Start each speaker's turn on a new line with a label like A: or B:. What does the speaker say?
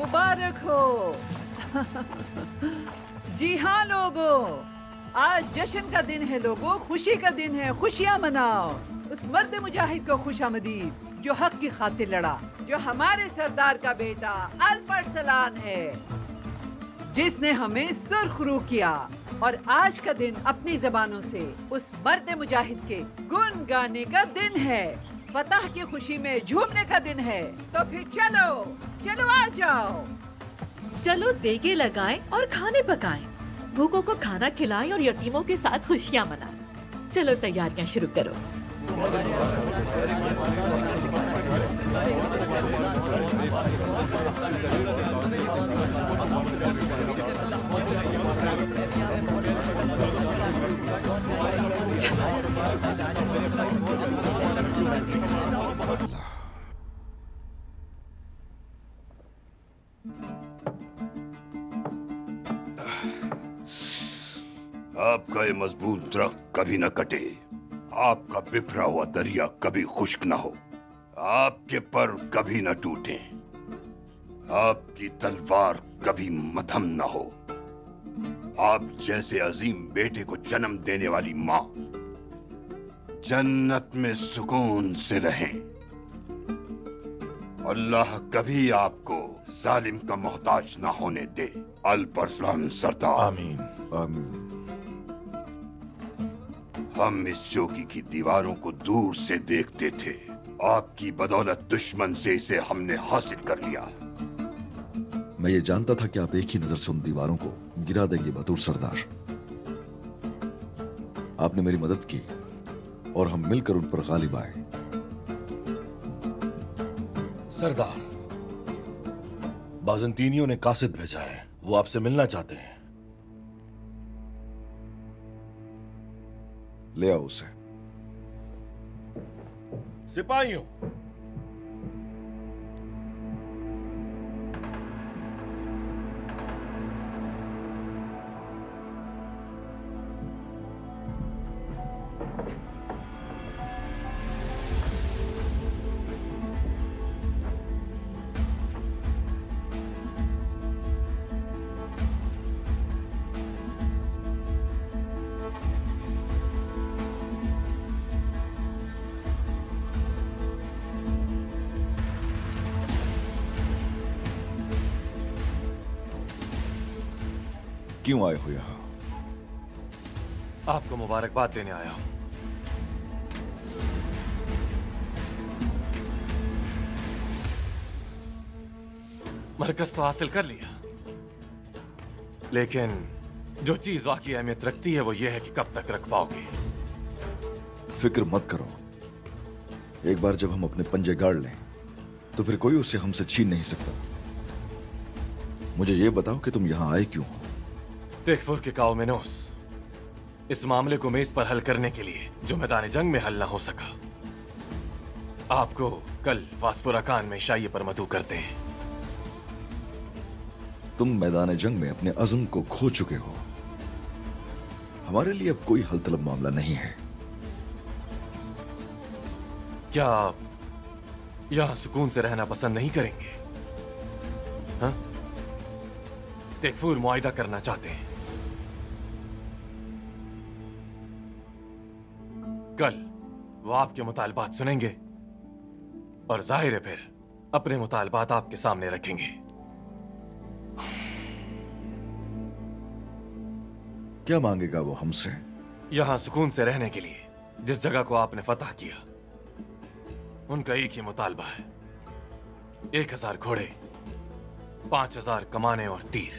A: मुबारक हो। जी हाँ लोगों, आज जश्न का दिन है लोगों, खुशी का दिन है, खुशियाँ मनाओ। उस मर्द मुजाहिद को खुशामदीद जो हक की खातिर लड़ा, जो हमारे सरदार का बेटा अल्परसलान है, जिसने हमें सुरखरू किया। और आज का दिन अपनी जबानों से उस मर्द मुजाहिद के गुन गाने का दिन है, फतह की खुशी में झूमने का दिन है। तो फिर चलो चलो आ जाओ,
B: चलो देगे लगाएं और खाने पकाएं, भूखों को खाना खिलाएं और यतीमों के साथ खुशियां मनाएं। चलो तैयारियां शुरू करो।
C: आपका ये मजबूत दरख्त कभी न कटे, आपका बिखरा हुआ दरिया कभी खुश्क न हो, आपके पर कभी न टूटे, आपकी तलवार कभी मध्यम न हो। आप जैसे अजीम बेटे को जन्म देने वाली माँ जन्नत में सुकून से रहें। अल्लाह कभी आपको जालिम का मोहताज ना होने दे। अल्परसलान सरदार।
D: आमीन
C: आमीन। हम इस चौकी की दीवारों को दूर से देखते थे, आपकी बदौलत दुश्मन से इसे हमने हासिल कर लिया।
E: मैं ये जानता था कि आप एक ही नजर से उन दीवारों को गिरा देंगे बतौर सरदार। आपने मेरी मदद की और हम मिलकर उन पर गालिब आए।
D: सरदार, बाज़ंतीनियों ने कासिद भेजा है, वो आपसे मिलना चाहते हैं।
E: ले आओ उसे।
D: सिपाहियों,
E: क्यों आए हो यहां?
D: आपको मुबारकबाद देने आया हूं। मरकज तो हासिल कर लिया, लेकिन जो चीज वाकई अहमियत रखती है वो ये है कि कब तक रख पाओगे।
E: फिक्र मत करो, एक बार जब हम अपने पंजे गाड़ लें तो फिर कोई उसे हमसे छीन नहीं सकता। मुझे ये बताओ कि तुम यहां आए क्यों हो?
D: तेकफुर के काओमेनोस इस मामले को मेज पर हल करने के लिए जो मैदान जंग में हल ना हो सका, आपको कल वास्पुराकान में शाही पर मदऊ करते हैं।
E: तुम मैदान जंग में अपने अज़्म को खो चुके हो। हमारे लिए अब कोई हल तलब मामला नहीं है।
D: क्या आप यहां सुकून से रहना पसंद नहीं करेंगे? हाँ? तेकफुर मुआहिदा करना चाहते हैं। कल वो आपके मुतालबात सुनेंगे और जाहिर है फिर अपने मुतालबात आपके सामने रखेंगे।
E: क्या मांगेगा वो हमसे?
D: यहां सुकून से रहने के लिए जिस जगह को आपने फतह किया, उनका एक ही मुतालबा है, 1000 घोड़े, 5000 कमाने और तीर।